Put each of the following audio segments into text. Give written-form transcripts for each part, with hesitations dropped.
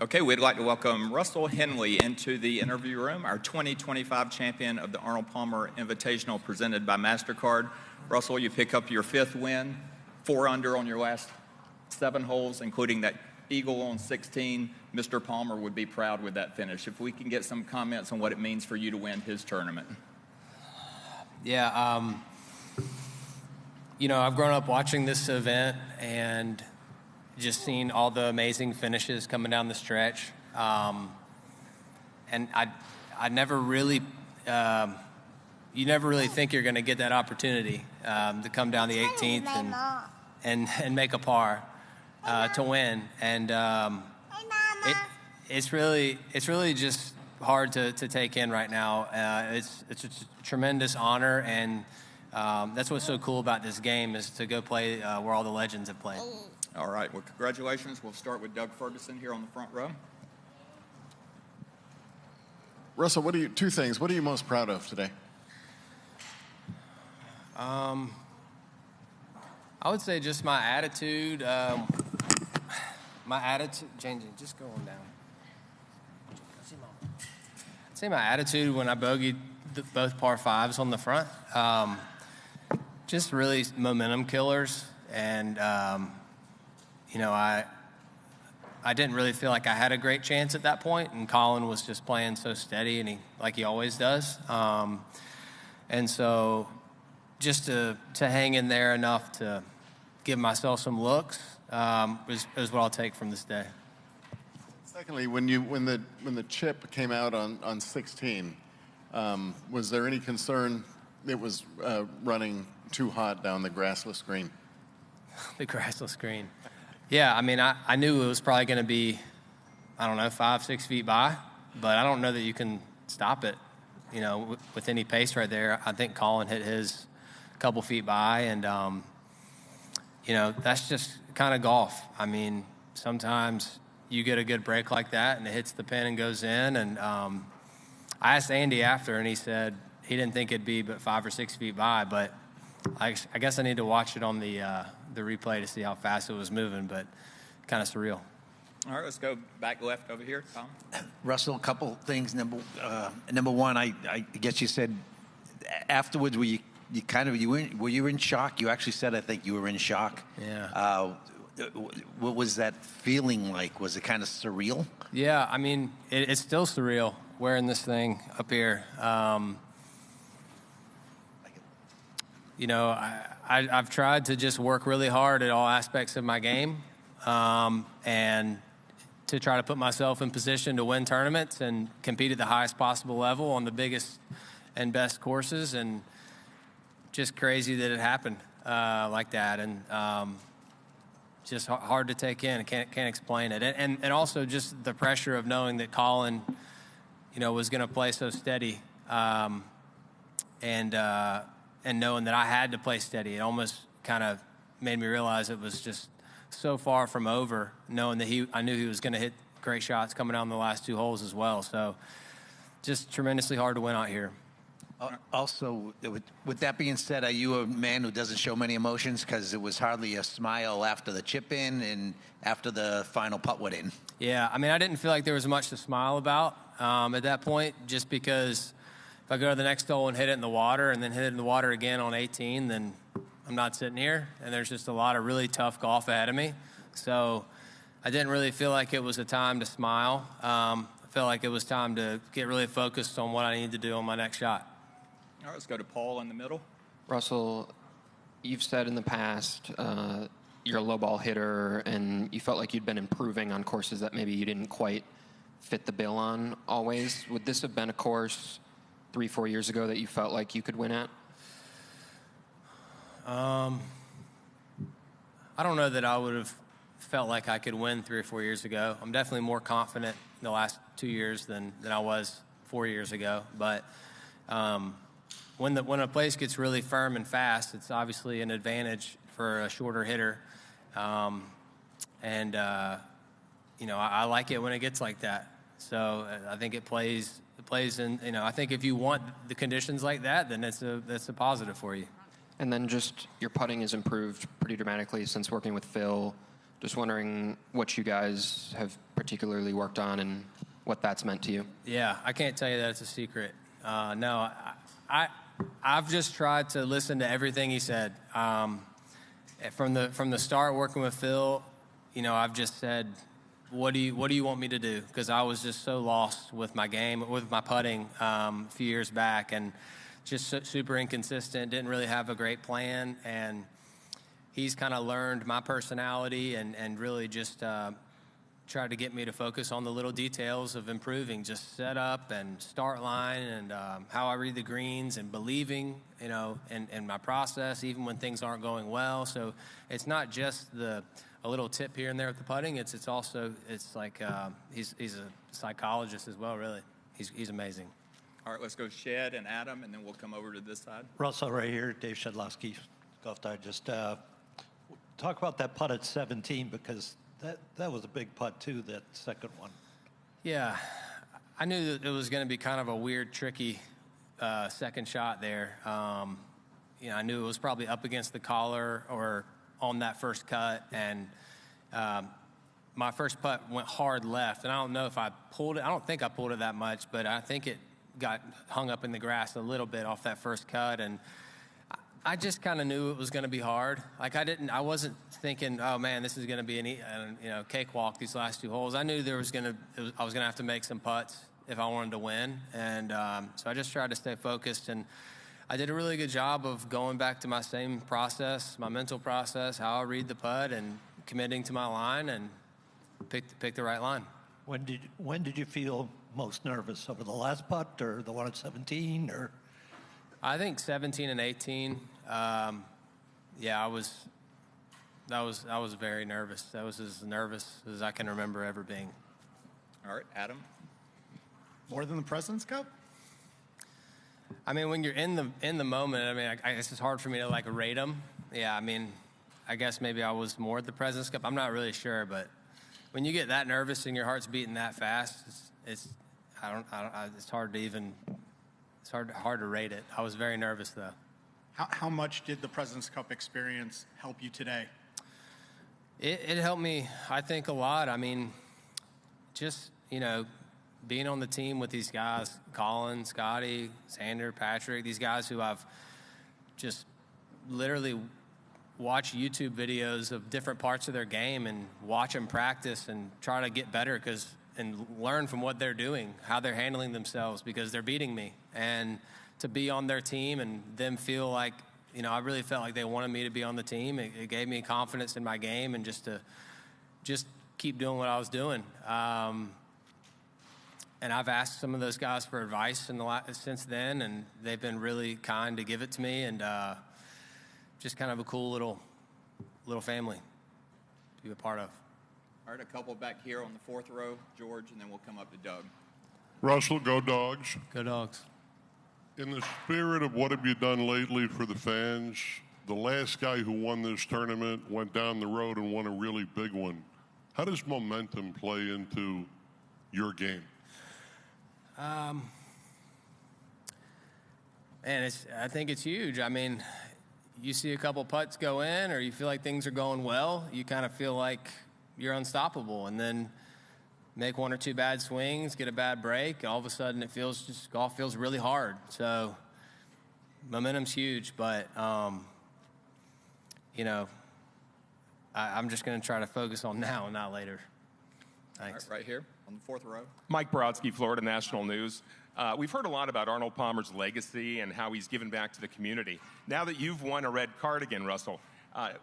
Okay, we'd like to welcome Russell Henley into the interview room, our 2025 champion of the Arnold Palmer Invitational presented by MasterCard. Russell, you pick up your 5th win, 4 under on your last 7 holes, including that eagle on 16. Mr. Palmer would be proud with that finish. If we can get some comments on what it means for you to win his tournament. Yeah, I've grown up watching this event and just seen all the amazing finishes coming down the stretch. And I never really, you never really think you're going to get that opportunity to come down the 18th and make a par to win. And it's really just hard to take in right now. It's a tremendous honor, and that's what's so cool about this game is to go play where all the legends have played. All right, well, congratulations. We'll start with Doug Ferguson here on the front row. Russell, two things. What are you most proud of today? I would say just my attitude. Jane, just go on down. I'd say my attitude when I bogeyed both par 5s on the front. Just really momentum killers. And, I didn't really feel like I had a great chance at that point, and Colin was just playing so steady, and like he always does. And so just to hang in there enough to give myself some looks is what I'll take from this day. Secondly, when the chip came out on 16, was there any concern it was running too hot down the grassless green? The grassless green. Yeah, I mean, I knew it was probably going to be, 5-6 feet by, but I don't know that you can stop it, with any pace right there. I think Colin hit his a couple feet by, and, that's just kind of golf. I mean, sometimes you get a good break like that, and it hits the pin and goes in, and I asked Andy after, and he said he didn't think it'd be but 5 or 6 feet by, but I guess I need to watch it on the replay to see how fast it was moving, but kind of surreal. All right, let's go back left over here, Tom. Russell, a couple things. Number one, I guess you said afterwards, were you in shock? You actually said, I think you were in shock. Yeah. What was that feeling like? Was it kind of surreal? Yeah, I mean, it's still surreal wearing this thing up here. I've tried to just work really hard at all aspects of my game and to try to put myself in position to win tournaments and compete at the highest possible level on the biggest and best courses. And just crazy that it happened like that. And just hard to take in. I can't explain it. And also just the pressure of knowing that Colin, was going to play so steady and knowing that I had to play steady. It almost kind of made me realize it was just so far from over, knowing that I knew he was going to hit great shots coming down the last 2 holes as well. So just tremendously hard to win out here. Also, with that being said, are you a man who doesn't show many emotions? Because it was hardly a smile after the chip in and after the final putt went in. Yeah, I mean, I didn't feel like there was much to smile about at that point, just because if I go to the next hole and hit it in the water and then hit it in the water again on 18, then I'm not sitting here, and there's just a lot of really tough golf ahead of me. So I didn't really feel like it was a time to smile. I felt like it was time to get really focused on what I need to do on my next shot. All right, let's go to Paul in the middle. Russell, you've said in the past you're a low ball hitter, and you felt like you'd been improving on courses that maybe you didn't quite fit the bill on always. Would this have been a course 3-4 years ago that you felt like you could win at? I don't know that I would have felt like I could win 3 or 4 years ago. I'm definitely more confident in the last 2 years than I was 4 years ago. But when a place gets really firm and fast, it's obviously an advantage for a shorter hitter. I like it when it gets like that. So I think it plays in, I think if you want the conditions like that, then that's a positive for you. And then just your putting has improved pretty dramatically since working with Phil. Just wondering what you guys have particularly worked on and what that's meant to you. Yeah, I can't tell you that it's a secret. No, I've just tried to listen to everything he said. From the start, working with Phil, I've just said, what do you want me to do? Because I was just so lost with my game, with my putting a few years back, and just super inconsistent. Didn't really have a great plan, and he's kind of learned my personality and really just tried to get me to focus on the little details of improving, just set up and start line and how I read the greens and believing, in my process, even when things aren't going well. So it's not just a little tip here and there with the putting. It's also like he's a psychologist as well. Really, he's amazing. All right, let's go Shed and Adam, and then we'll come over to this side. Russell right here, Dave Shedlowski, Golf Digest. Talk about that putt at 17, because that was a big putt too, that second one. Yeah, I knew that it was going to be kind of a weird, tricky second shot there. I knew it was probably up against the collar or on that first cut, and my first putt went hard left, and I don't know if I pulled it. I don't think I pulled it that much, but I think it got hung up in the grass a little bit off that first cut, and I just kind of knew it was going to be hard. Like I wasn't thinking, oh man, this is going to be a cakewalk these last two holes. I knew I was going to have to make some putts if I wanted to win, and so I just tried to stay focused, and I did a really good job of going back to my same process, my mental process, how I read the putt, and committing to my line, and pick the right line. When did you feel most nervous, over the last putt or the one at 17, or? I think 17 and 18. I was very nervous. That was as nervous as I can remember ever being. All right, Adam. More than the President's Cup? I mean, when you're in the moment, I guess it's hard for me to rate them. Yeah, I guess maybe I was more at the President's Cup. I'm not really sure, but when you get that nervous and your heart's beating that fast, it's hard to even. It's hard to rate it. I was very nervous, though. How much did the President's Cup experience help you today? It helped me, I think, a lot. Just, being on the team with these guys, Colin, Scotty, Xander, Patrick, these guys who I've just literally watched YouTube videos of different parts of their game and watch them practice and try to get better and learn from what they're doing, how they're handling themselves, because they're beating me. And to be on their team and them feel like, I really felt like they wanted me to be on the team. It gave me confidence in my game, and just to keep doing what I was doing. And I've asked some of those guys for advice since then, and they've been really kind to give it to me, and just kind of a cool little family to be a part of. All right, a couple back here on the fourth row, George, and then we'll come up to Doug. Russell, go Dogs. Go Dogs. In the spirit of what have you done lately for the fans, the last guy who won this tournament went down the road and won a really big one. How does momentum play into your game? I think it's huge. You see a couple putts go in, or you feel like things are going well, you kind of feel like you're unstoppable, and then make one or two bad swings, get a bad break, all of a sudden golf feels really hard. So momentum's huge, but I'm just going to try to focus on now and not later. Thanks. All right, right here on the fourth row. Mike Brodsky, Florida National News. We've heard a lot about Arnold Palmer's legacy and how he's given back to the community. Now that you've won a red cardigan, Russell,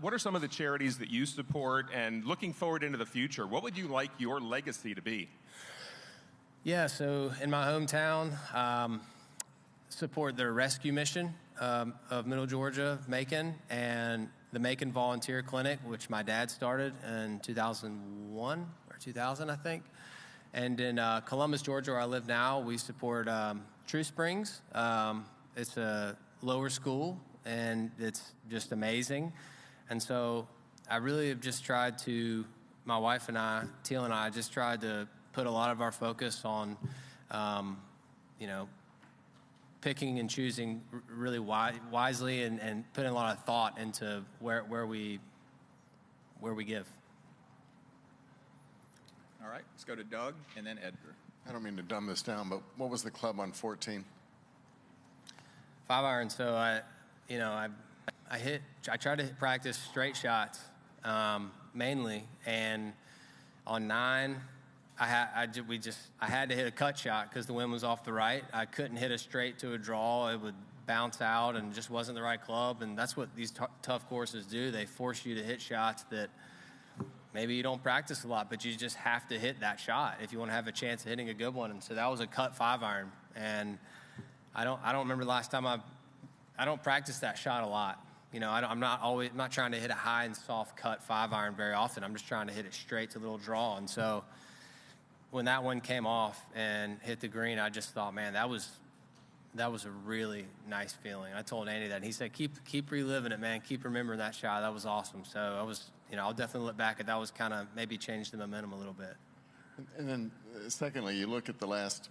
what are some of the charities that you support? And looking forward into the future, what would you like your legacy to be? Yeah, so in my hometown, support the rescue mission of Middle Georgia, Macon, and the Macon Volunteer Clinic, which my dad started in 2001 or 2000, I think. And in Columbus, Georgia, where I live now, we support True Springs. It's a lower school, and it's just amazing. And so I really have just tried to, my wife and I, Teal and I, just tried to put a lot of our focus on, picking and choosing really wisely and putting a lot of thought into where we give. All right, let's go to Doug and then Edgar. I don't mean to dumb this down, but what was the club on 14? 5-iron. So I tried to practice straight shots mainly, and on 9, I had to hit a cut shot because the wind was off the right. I couldn't hit a straight to a draw; it would bounce out, and just wasn't the right club. And that's what these tough courses do. They force you to hit shots that maybe you don't practice a lot, but you just have to hit that shot if you want to have a chance of hitting a good one. And so that was a cut 5-iron, and I don't remember the last time I don't practice that shot a lot. I'm not trying to hit a high and soft cut 5-iron very often. I'm just trying to hit it straight to a little draw. And so when that one came off and hit the green, I just thought, man, that was a really nice feeling. I told Andy that, and he said, keep reliving it, man. Keep remembering that shot. That was awesome. So I'll definitely look back at that. Was kind of maybe changed the momentum a little bit. And then, secondly, you look at the last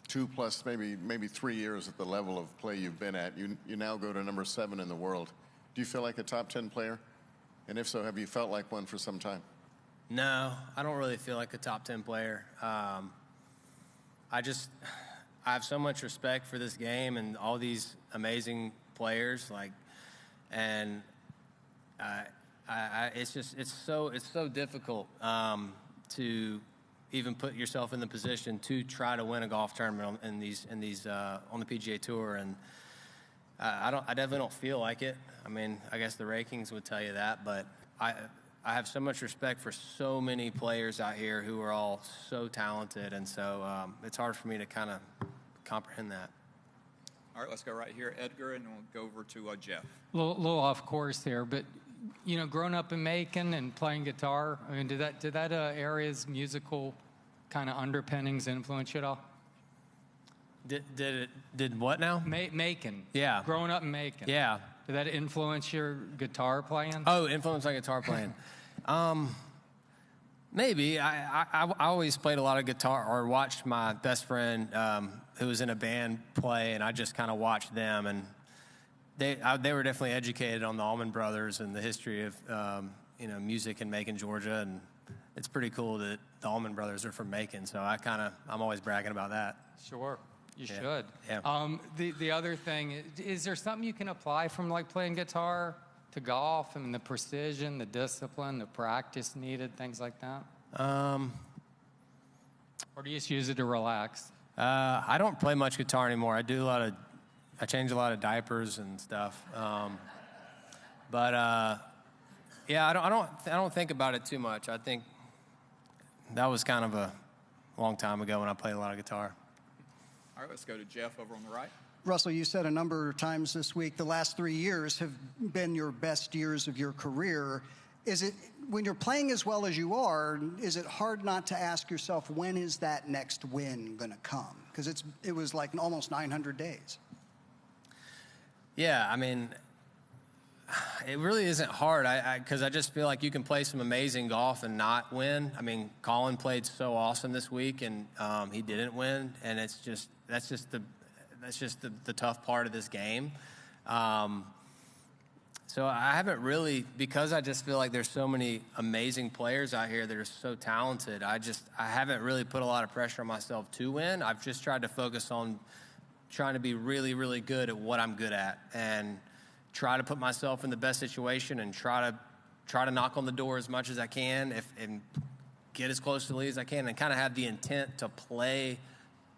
2 plus maybe 3 years at the level of play you've been at. You now go to number 7 in the world. Do you feel like a top 10 player? And if so, have you felt like one for some time? No, I don't really feel like a top 10 player. I have so much respect for this game and all these amazing players. It's so difficult to even put yourself in the position to try to win a golf tournament on the PGA Tour, and I definitely don't feel like it. I mean, I guess the rankings would tell you that, but I have so much respect for so many players out here who are all so talented, and so it's hard for me to kind of comprehend that. All right, let's go right here, Edgar, and we'll go over to Jeff. A little off course here, but growing up in Macon and playing guitar, I mean, did that area's musical kind of underpinnings influence you at all? Did what now? Macon. Yeah. Growing up in Macon. Yeah. Did that influence your guitar playing? Oh, influence my guitar playing. Maybe. I always played a lot of guitar, or watched my best friend who was in a band play, and I just kind of watched them, and they were definitely educated on the Allman Brothers and the history of music in Macon, Georgia, and it's pretty cool that the Allman Brothers are from Macon. So I'm always bragging about that. Sure. You should. Yeah. The other thing, is there something you can apply from like playing guitar to golf? I mean, the precision, the discipline, the practice needed, things like that? Or do you just use it to relax? I don't play much guitar anymore. I change a lot of diapers and stuff. Yeah, I don't think about it too much. I think that was kind of a long time ago when I played a lot of guitar. All right, let's go to Jeff over on the right. Russell, you said a number of times this week the last 3 years have been your best years of your career. Is it, when you're playing as well as you are, is it hard not to ask yourself, when is that next win going to come? Because it was like almost 900 days. Yeah, I mean, it really isn't hard because I just feel like you can play some amazing golf and not win. I mean, Colin played so awesome this week, and he didn't win, and that's just the tough part of this game. So I haven't really, because I just feel like there's so many amazing players out here that are so talented, I haven't really put a lot of pressure on myself to win. I've just tried to focus on trying to be really, really good at what I'm good at, and try to put myself in the best situation, and try to knock on the door as much as I can, and get as close to the lead as I can, and kind of have the intent to play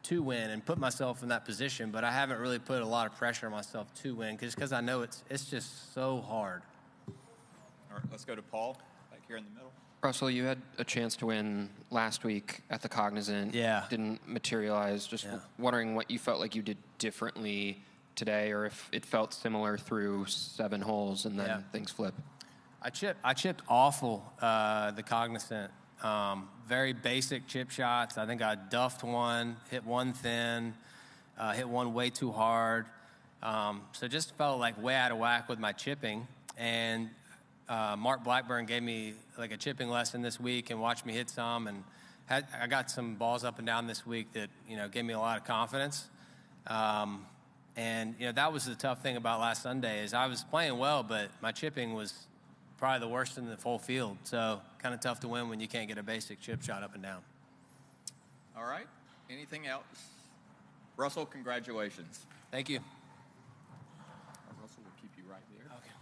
to win and put myself in that position. But I haven't really put a lot of pressure on myself to win, because I know it's just so hard. All right, let's go to Paul back here in the middle. Russell, you had a chance to win last week at the Cognizant. Yeah. Didn't materialize. Just wondering what you felt like you did differently today, or if it felt similar through 7 holes and then things flip. I chipped awful the Cognizant. Very basic chip shots. I think I duffed one, hit one thin, hit one way too hard. So just felt like way out of whack with my chipping. And Mark Blackburn gave me like a chipping lesson this week and watched me hit some. And I got some balls up and down this week that gave me a lot of confidence. And that was the tough thing about last Sunday, is I was playing well, but my chipping was probably the worst in the full field. So kind of tough to win when you can't get a basic chip shot up and down. All right. Anything else? Russell, congratulations. Thank you. Russell will keep you right there. Okay.